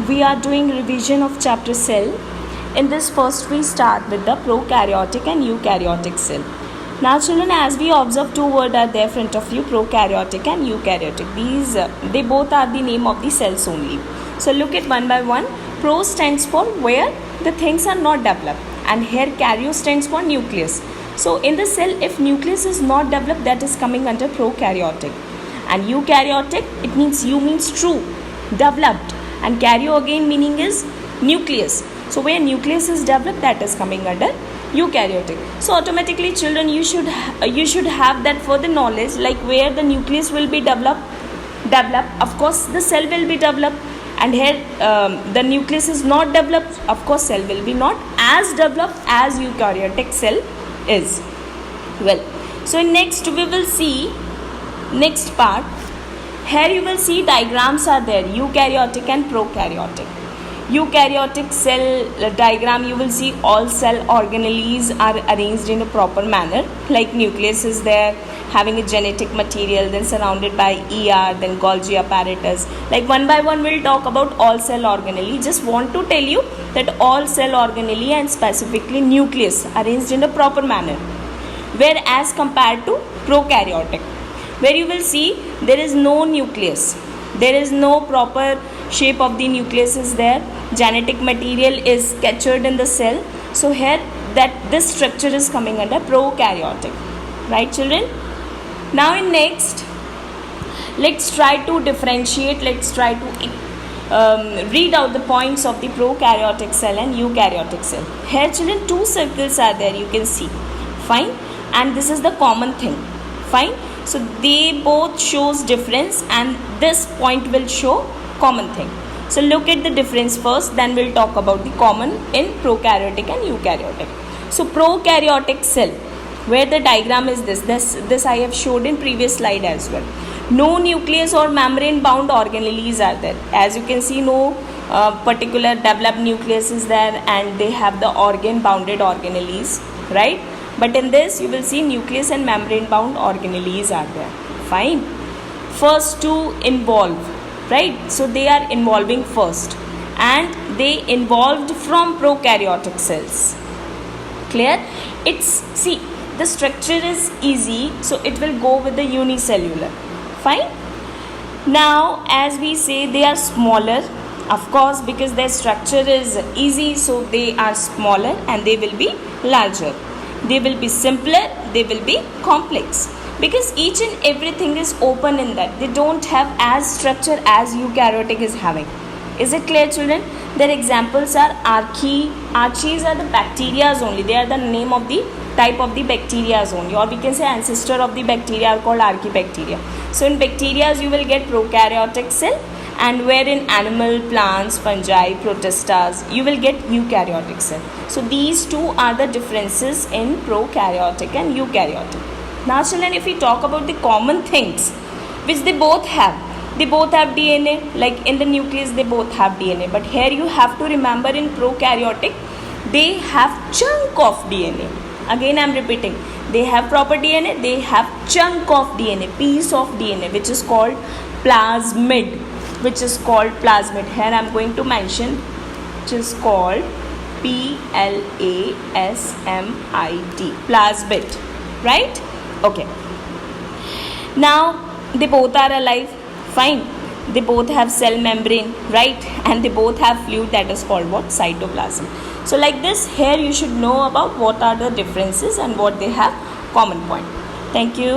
we are doing revision of chapter cell. In this, first we start with the prokaryotic and eukaryotic cell. Now children, as we observe, two words are there in front of you, prokaryotic and eukaryotic. These they both are the name of the cells only. So look at one by one. Pro stands for where the things are not developed, and here karyo stands for nucleus. So in the cell, if nucleus is not developed, that is coming under prokaryotic. And eukaryotic, it means you means true, developed, and karyo again meaning is nucleus. So where nucleus is developed, that is coming under eukaryotic. So automatically children, you should have that further knowledge, like where the nucleus will be developed, of course the cell will be developed, and here the nucleus is not developed, of course cell will be not as developed as eukaryotic cell is. Well, so next we will see next part. Here you will see diagrams are there, eukaryotic and prokaryotic. Eukaryotic cell diagram, you will see all cell organelles are arranged in a proper manner, like nucleus is there having a genetic material, then surrounded by ER, then Golgi apparatus. Like one by one we'll talk about all cell organelle. Just want to tell you that all cell organelle and specifically nucleus arranged in a proper manner, whereas compared to prokaryotic, where you will see there is no nucleus, there is no proper shape of the nucleus is there, genetic material is captured in the cell. So here that this structure is coming under prokaryotic, right children? Now in next, let's try to differentiate, let's try to read out the points of the prokaryotic cell and eukaryotic cell. Here children, two circles are there, you can see, fine, and this is the common thing, fine. So they both shows difference, and this point will show common thing. So look at the difference first, then we'll talk about the common in prokaryotic and eukaryotic. So prokaryotic cell, where the diagram is this I have showed in previous slide as well. No nucleus or membrane bound organelles are there. As you can see, no particular developed nucleus is there, and they have the organ bounded organelles, right? But in this you will see nucleus and membrane bound organelles are there, fine. First to involve, right? So they are involving first, and they involved from prokaryotic cells. Clear? It's, see, the structure is easy, so it will go with the unicellular, fine. Now as we say, they are smaller, of course, because their structure is easy, so they are smaller and they will be larger. They will be simpler, they will be complex, because each and everything is open in that. They don't have as structure as eukaryotic is having. Is it clear children? Their examples are archaea. Archaeas are the bacterias only. They are the name of the type of the bacterias only, or we can say ancestor of the bacteria are called archaebacteria. So in bacterias you will get prokaryotic cell, and where in animal, plants, fungi, protistas, you will get eukaryotic cell. So these two are the differences in prokaryotic and eukaryotic. Now children, if we talk about the common things which they both have DNA, like in the nucleus they both have DNA, but here you have to remember in prokaryotic they have chunk of DNA. Again I am repeating, they have proper DNA, they have chunk of DNA, piece of DNA, which is called plasmid, Here I am going to mention, which is called PLASMID, plasmid, right? Okay. Now they both are alive, fine. They both have cell membrane, right? And they both have fluid that is called what? Cytoplasm. So like this, here you should know about what are the differences and what they have common point. Thank you.